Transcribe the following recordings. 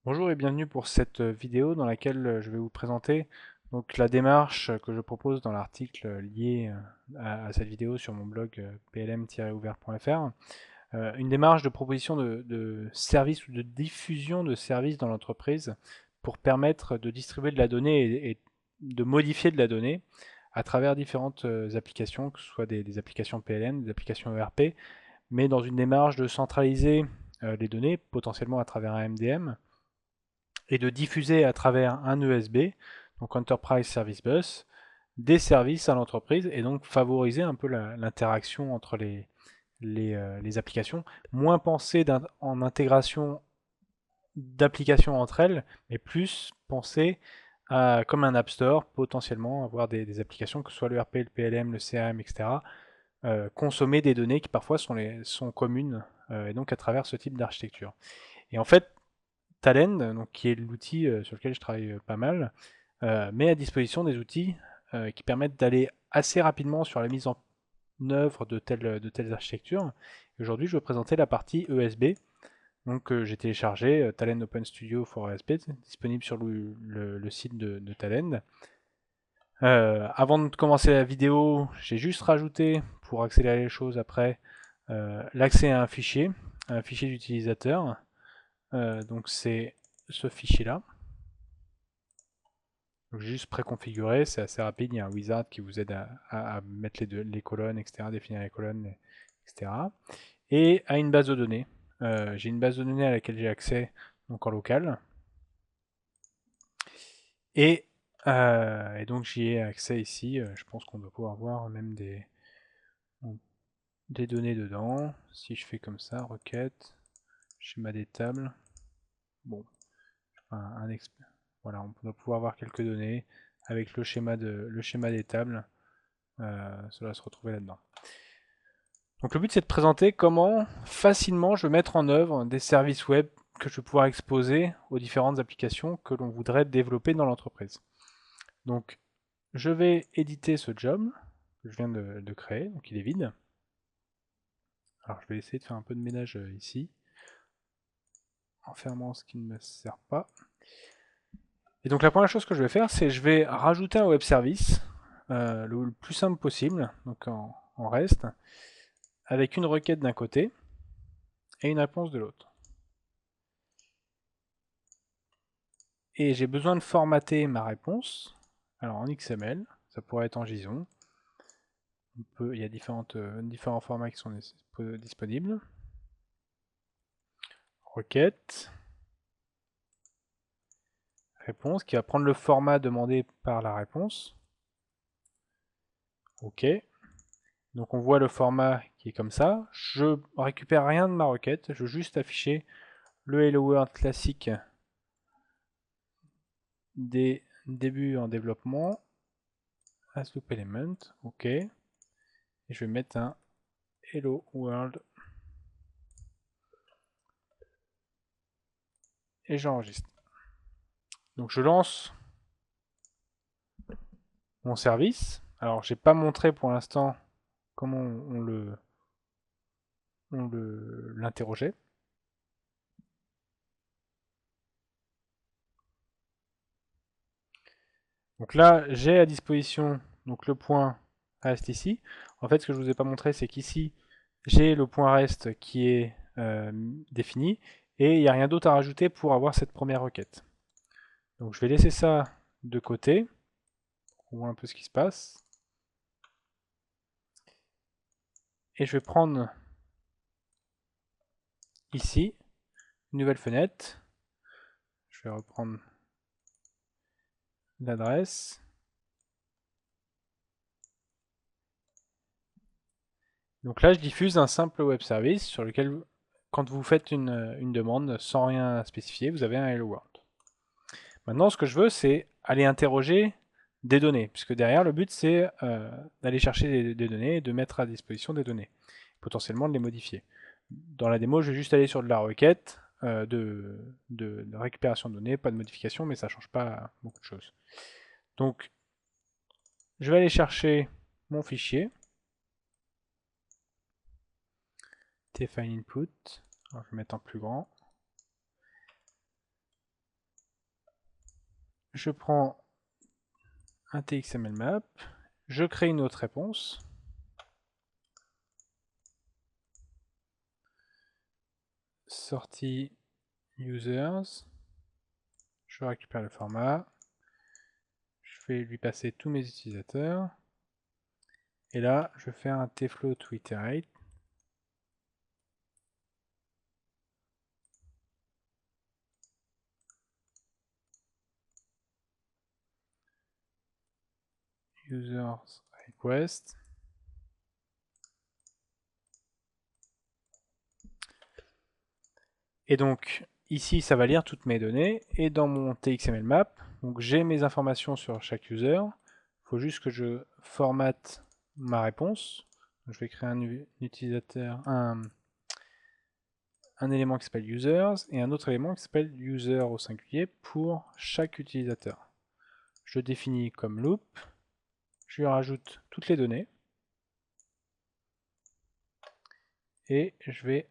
Bonjour et bienvenue pour cette vidéo dans laquelle je vais vous présenter donc la démarche que je propose dans l'article lié à cette vidéo sur mon blog plm-ouvert.fr. Une démarche de proposition de services ou de diffusion de services dans l'entreprise pour permettre de distribuer de la donnée et de modifier de la donnée à travers différentes applications, que ce soit des applications PLM, des applications ERP, mais dans une démarche de centraliser les données, potentiellement à travers un MDM, et de diffuser à travers un USB, donc Enterprise Service Bus, des services à l'entreprise et donc favoriser un peu l'interaction entre les applications, moins penser en intégration d'applications entre elles, mais plus penser comme un App Store, potentiellement avoir des applications, que ce soit le RP, le PLM, le CRM, etc., consommer des données qui parfois sont communes, et donc à travers ce type d'architecture. Et en fait, Talend, donc, qui est l'outil sur lequel je travaille pas mal, met à disposition des outils qui permettent d'aller assez rapidement sur la mise en œuvre de telles architectures. Aujourd'hui, je vais présenter la partie ESB. Donc, j'ai téléchargé Talend Open Studio for ESB, disponible sur le site de Talend. Avant de commencer la vidéo, j'ai juste rajouté, pour accélérer les choses après, l'accès à un fichier d'utilisateur. Donc c'est ce fichier-là. J'ai juste préconfiguré, c'est assez rapide, il y a un wizard qui vous aide à mettre les colonnes, etc., définir les colonnes, etc. Et à une base de données. J'ai une base de données à laquelle j'ai accès donc en local. Et donc j'y ai accès ici. Je pense qu'on doit pouvoir voir même des données dedans. Si je fais comme ça, requête, schéma des tables. Bon, voilà, on doit pouvoir voir quelques données avec le schéma des tables. Cela va se retrouver là-dedans. Donc le but c'est de présenter comment facilement je vais mettre en œuvre des services web que je vais pouvoir exposer aux différentes applications que l'on voudrait développer dans l'entreprise. Donc je vais éditer ce job que je viens de créer, donc il est vide. Alors je vais essayer de faire un peu de ménage ici, en fermant ce qui ne me sert pas. Et donc la première chose que je vais faire, c'est je vais rajouter un web service le plus simple possible, donc en REST, avec une requête d'un côté et une réponse de l'autre. Et j'ai besoin de formater ma réponse. Alors en XML, ça pourrait être en JSON. Il y a différents formats qui sont disponibles. Requête, réponse, qui va prendre le format demandé par la réponse. OK. Donc on voit le format qui est comme ça. Je récupère rien de ma requête, je veux juste afficher le Hello World classique des débuts en développement. Asloop element, OK. Et je vais mettre un Hello World et j'enregistre. Donc je lance mon service. Alors j'ai pas montré pour l'instant comment on l'interrogeait. Donc là j'ai à disposition donc le point rest ici. En fait ce que je vous ai pas montré c'est qu'ici j'ai le point rest qui est défini et il n'y a rien d'autre à rajouter pour avoir cette première requête. Donc je vais laisser ça de côté. On voit un peu ce qui se passe. Et je vais prendre ici une nouvelle fenêtre. Je vais reprendre l'adresse. Donc là, je diffuse un simple web service sur lequel, quand vous faites une demande sans rien spécifier, vous avez un Hello World. Maintenant, ce que je veux, c'est aller interroger des données, puisque derrière, le but, c'est d'aller chercher des données et de mettre à disposition des données, potentiellement de les modifier. Dans la démo, je vais juste aller sur de la requête de récupération de données, pas de modification, mais ça ne change pas beaucoup de choses. Donc, je vais aller chercher mon fichier, tfile input, alors je vais mettre en plus grand, je prends un TXML map, je crée une autre réponse. Sortie users, je récupère le format, je vais lui passer tous mes utilisateurs, et là je fais un tfloat to iterate. Users request. Et donc ici ça va lire toutes mes données, et dans mon TXML map, donc j'ai mes informations sur chaque user. Il faut juste que je formate ma réponse. Donc, je vais créer un utilisateur, un élément qui s'appelle users et un autre élément qui s'appelle user au singulier pour chaque utilisateur. Je définis comme loop, je lui rajoute toutes les données et je vais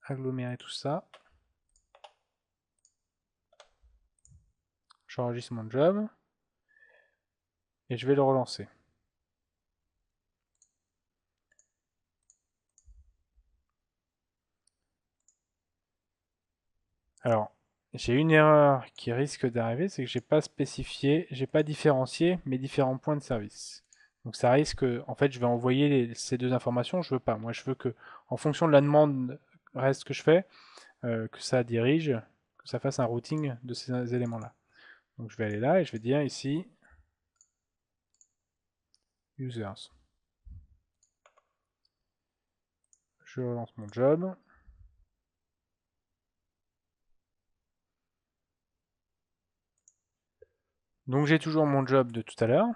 agglomérer tout ça. J'enregistre mon job et je vais le relancer. Alors, j'ai une erreur qui risque d'arriver, c'est que j'ai pas spécifié, j'ai pas différencié mes différents points de service. Donc ça risque, en fait, je vais envoyer ces deux informations, je veux pas. Moi, je veux que, en fonction de la demande reste que je fais, que ça dirige, que ça fasse un routing de ces éléments-là. Donc je vais aller là et je vais dire ici users. Je relance mon job. Donc j'ai toujours mon job de tout à l'heure,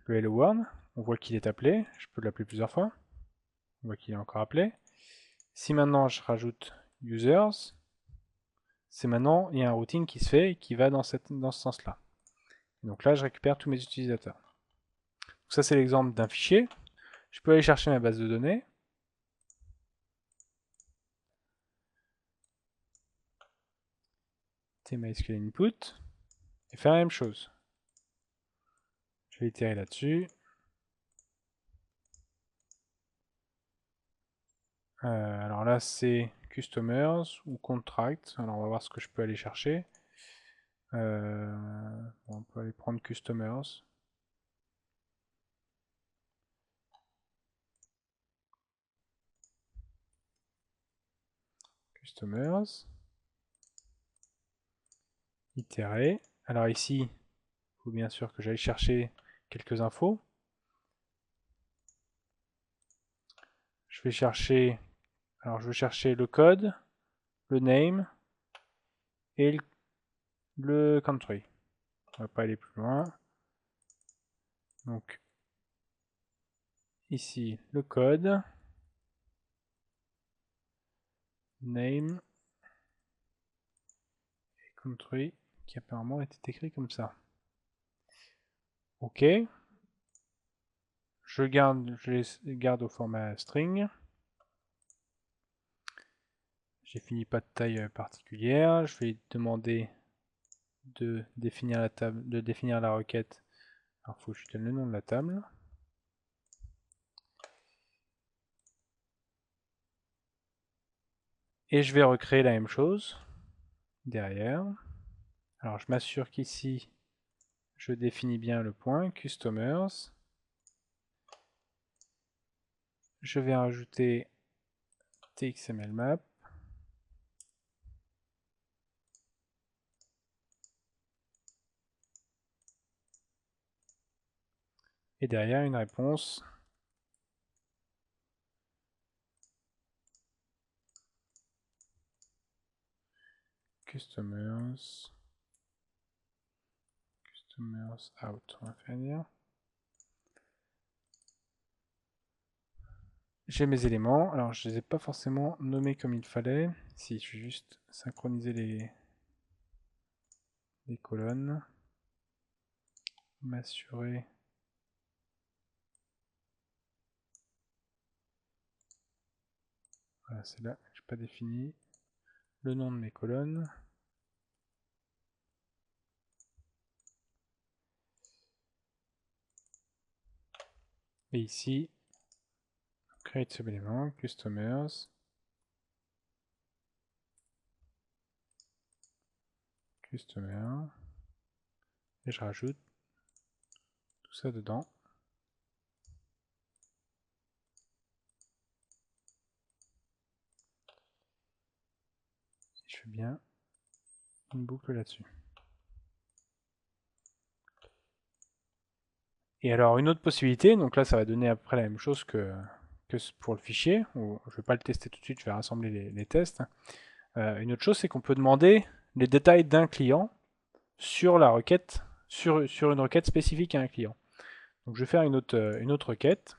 le hello world. On voit qu'il est appelé, je peux l'appeler plusieurs fois. On voit qu'il est encore appelé. Si maintenant je rajoute users, c'est maintenant il y a un routing qui se fait et qui va dans ce sens-là. Donc là je récupère tous mes utilisateurs. Donc ça c'est l'exemple d'un fichier. Je peux aller chercher ma base de données. TMySQL input et faire la même chose. Je vais itérer là-dessus. Alors là, c'est Customers ou Contract. Alors on va voir ce que je peux aller chercher. On peut aller prendre Customers. Customers. Itérer. Alors ici, il faut bien sûr que j'aille chercher quelques infos. Je vais chercher, alors je vais chercher le code, le name et le country. On va pas aller plus loin. Donc ici le code, name et country qui apparemment était écrit comme ça. Ok. Je les garde au format string. J'ai fini pas de taille particulière. Je vais demander de définir la table, de définir la requête. Alors, il faut que je donne le nom de la table. Et je vais recréer la même chose derrière. Alors, je m'assure qu'ici, je définis bien le point customers. Je vais rajouter txml map. Et derrière, une réponse. Customers out, on va faire dire. J'ai mes éléments, alors je ne les ai pas forcément nommés comme il fallait. Si, je vais juste synchroniser les colonnes, m'assurer. Voilà, c'est là, je n'ai pas défini le nom de mes colonnes. Et ici, create sub-élément, customers, customer, et je rajoute tout ça dedans. Je fais bien une boucle là-dessus. Et alors une autre possibilité, donc là ça va donner à peu près la même chose que pour le fichier. Je ne vais pas le tester tout de suite, je vais rassembler les tests. Une autre chose, c'est qu'on peut demander les détails d'un client sur la requête, sur une requête spécifique à un client. Donc je vais faire une autre requête.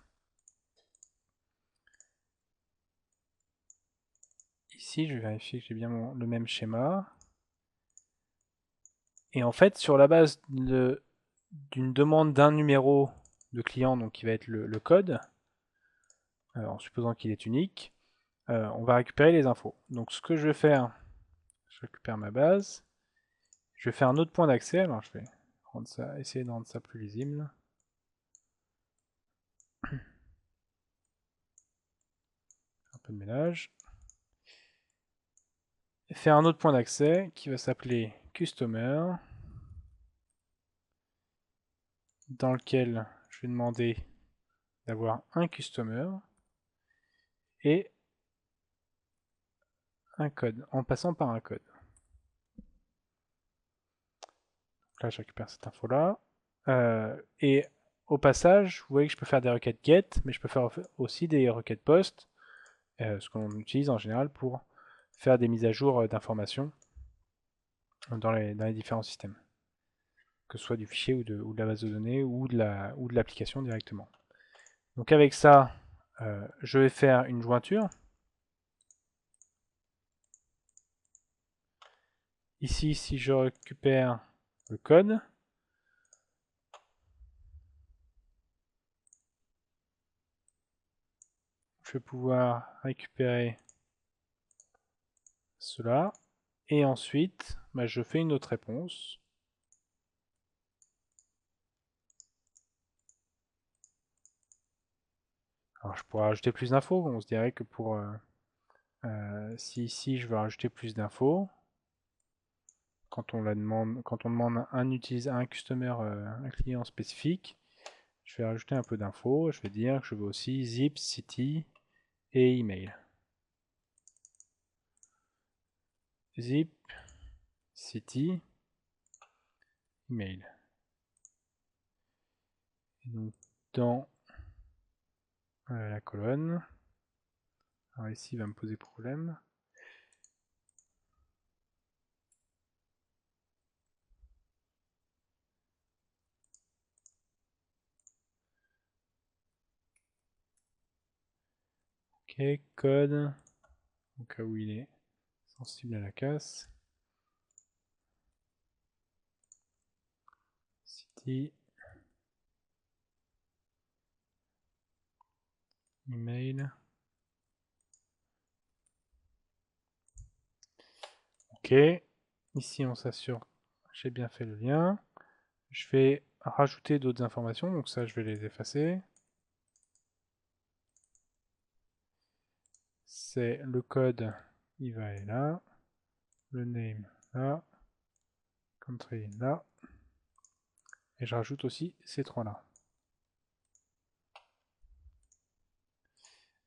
Ici, je vais vérifier que j'ai bien le même schéma. Et en fait, sur la base d'une demande d'un numéro de client, donc qui va être le code, en supposant qu'il est unique, on va récupérer les infos. Donc ce que je vais faire, je récupère ma base, je vais faire un autre point d'accès, alors je vais essayer de rendre ça plus lisible. Un peu de ménage. Faire un autre point d'accès qui va s'appeler Customer, dans lequel je vais demander d'avoir un Customer et un code, en passant par un code. Là, je récupère cette info-là. Et au passage, vous voyez que je peux faire des requêtes get, mais je peux faire aussi des requêtes post, ce qu'on utilise en général pour faire des mises à jour d'informations dans les différents systèmes, que ce soit du fichier ou de la base de données ou de l'application directement. Donc avec ça, je vais faire une jointure. Ici, si je récupère le code, je vais pouvoir récupérer cela. Et ensuite, je fais une autre réponse. Alors je pourrais rajouter plus d'infos. On se dirait que si ici je veux rajouter plus d'infos, quand on demande un customer, un client spécifique, je vais rajouter un peu d'infos. Je vais dire que je veux aussi zip, city et email. Zip, city, email. Et donc dans la colonne, alors ici il va me poser problème. Ok, code, au cas où il est sensible à la casse. City, email. Ok, ici on s'assure que j'ai bien fait le lien. Je vais rajouter d'autres informations, donc ça je vais les effacer. C'est le code, il va aller là. Le name là. Country là. Et je rajoute aussi ces trois là.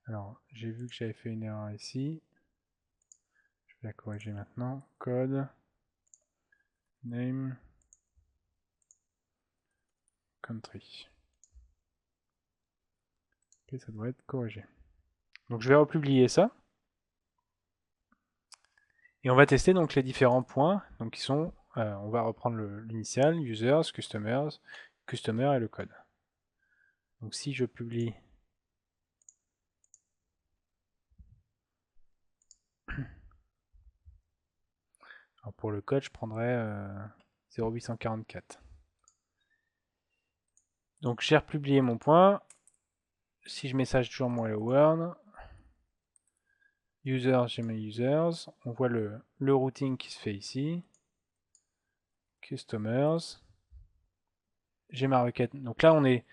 Alors j'ai vu que j'avais fait une erreur ici. Je vais la corriger maintenant. Code, name, country. Ok, ça doit être corrigé. Donc je vais republier ça. Et on va tester donc les différents points, donc qui sont, on va reprendre l'initial, users, customers, customer et le code. Donc si je publie alors pour le code, je prendrais 0844. Donc j'ai republié mon point. Si je message toujours mon hello world, users, j'ai mes users. On voit le routing qui se fait ici. Customers. J'ai ma requête. Donc là, on est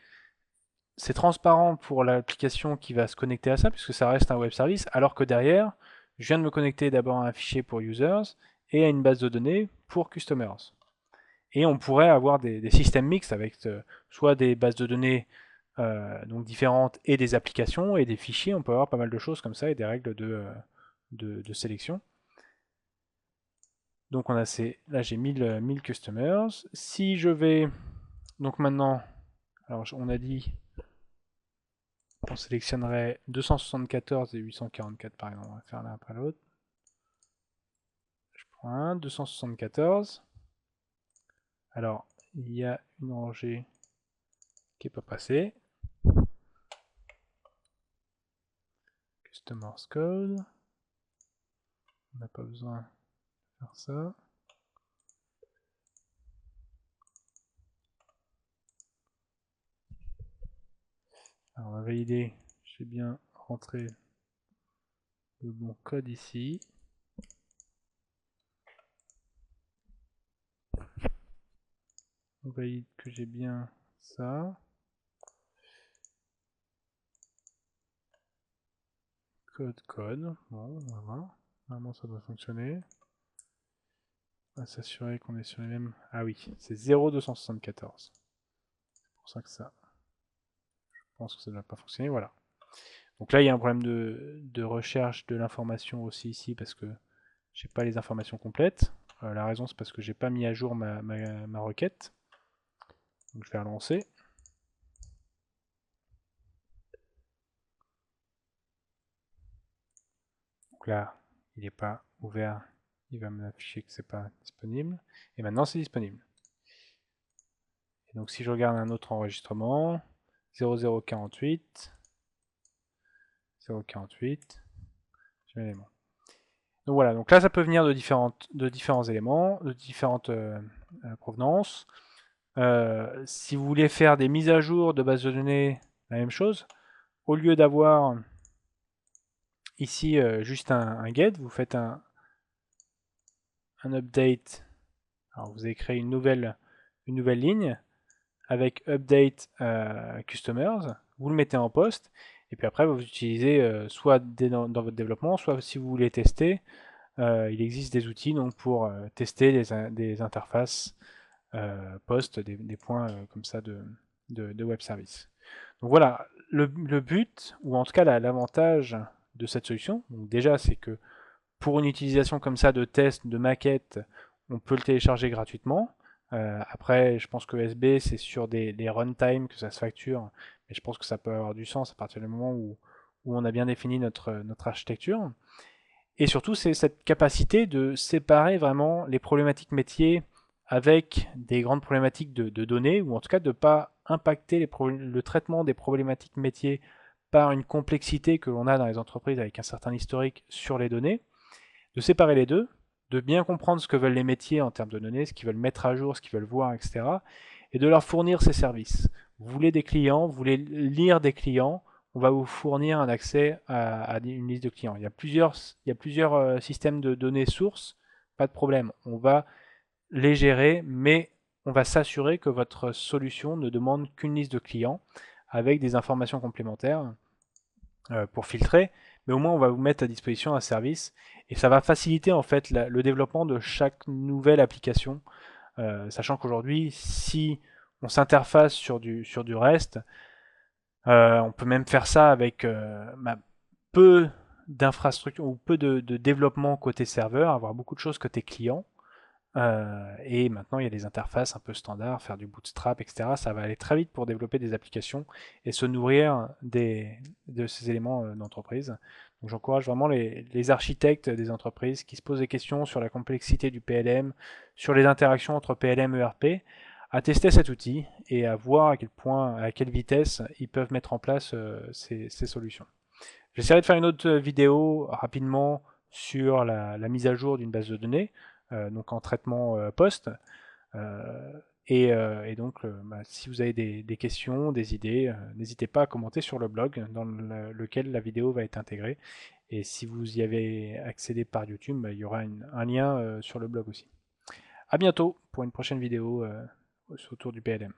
c'est transparent pour l'application qui va se connecter à ça, puisque ça reste un web service, alors que derrière, je viens de me connecter d'abord à un fichier pour users et à une base de données pour customers. Et on pourrait avoir des systèmes mixtes avec soit des bases de données donc différentes et des applications et des fichiers. On peut avoir pas mal de choses comme ça et des règles de sélection. Donc on a là j'ai 1000 customers. Si je vais, donc maintenant, alors on a dit on sélectionnerait 274 et 844 par exemple. On va faire l'un après l'autre. Je prends un, 274. Alors, il y a une rangée qui n'est pas passée. Customers code. On n'a pas besoin de faire ça. Alors, on va valider. J'ai bien rentré le bon code ici. On valide que j'ai bien ça. Code. Bon, on va voir. Normalement, ça doit fonctionner. On va s'assurer qu'on est sur les mêmes. Ah oui, c'est 0,274. C'est pour ça que ça. Je pense que ça ne doit pas fonctionner. Voilà. Donc là, il y a un problème de recherche de l'information aussi ici parce que j'ai pas les informations complètes. La raison, c'est parce que j'ai pas mis à jour ma requête. Donc je vais relancer. Donc là, il n'est pas ouvert. Il va m'afficher que c'est pas disponible. Et maintenant, c'est disponible. Et donc si je regarde un autre enregistrement, 0048, 048, j'ai l'élément. Donc voilà, donc là ça peut venir de différents éléments, de différentes provenances. Si vous voulez faire des mises à jour de base de données, la même chose. Au lieu d'avoir ici juste un get, vous faites un update. Alors vous avez créé une nouvelle ligne avec update customers. Vous le mettez en poste et puis après vous utilisez soit dans votre développement, soit si vous voulez tester, il existe des outils donc pour tester des interfaces post, des points comme ça de web service. Donc voilà, le but, ou en tout cas l'avantage de cette solution, donc déjà c'est que pour une utilisation comme ça de test, de maquette, on peut le télécharger gratuitement. Après, je pense que SB, c'est sur des runtime que ça se facture, mais je pense que ça peut avoir du sens à partir du moment où on a bien défini notre architecture. Et surtout, c'est cette capacité de séparer vraiment les problématiques métiers avec des grandes problématiques de données, ou en tout cas de ne pas impacter le traitement des problématiques métiers par une complexité que l'on a dans les entreprises avec un certain historique sur les données, de séparer les deux, de bien comprendre ce que veulent les métiers en termes de données, ce qu'ils veulent mettre à jour, ce qu'ils veulent voir, etc. Et de leur fournir ces services. Vous voulez des clients, vous voulez lire des clients, on va vous fournir un accès à une liste de clients. Il y a plusieurs systèmes de données sources, pas de problème. On va les gérer, mais on va s'assurer que votre solution ne demande qu'une liste de clients avec des informations complémentaires pour filtrer, mais au moins on va vous mettre à disposition un service et ça va faciliter en fait le développement de chaque nouvelle application, sachant qu'aujourd'hui, si on s'interface sur du REST, on peut même faire ça avec peu d'infrastructure ou peu de développement côté serveur, avoir beaucoup de choses côté client. Et maintenant, il y a des interfaces un peu standards, faire du bootstrap, etc. Ça va aller très vite pour développer des applications et se nourrir de ces éléments d'entreprise. Donc j'encourage vraiment les architectes des entreprises qui se posent des questions sur la complexité du PLM, sur les interactions entre PLM et ERP, à tester cet outil et à voir à quel point, à quelle vitesse ils peuvent mettre en place ces solutions. J'essaierai de faire une autre vidéo rapidement sur la mise à jour d'une base de données, donc en traitement post. Et donc, bah, si vous avez des questions, des idées, n'hésitez pas à commenter sur le blog dans lequel la vidéo va être intégrée. Et si vous y avez accédé par YouTube, bah, il y aura un lien sur le blog aussi. A bientôt pour une prochaine vidéo autour du PLM.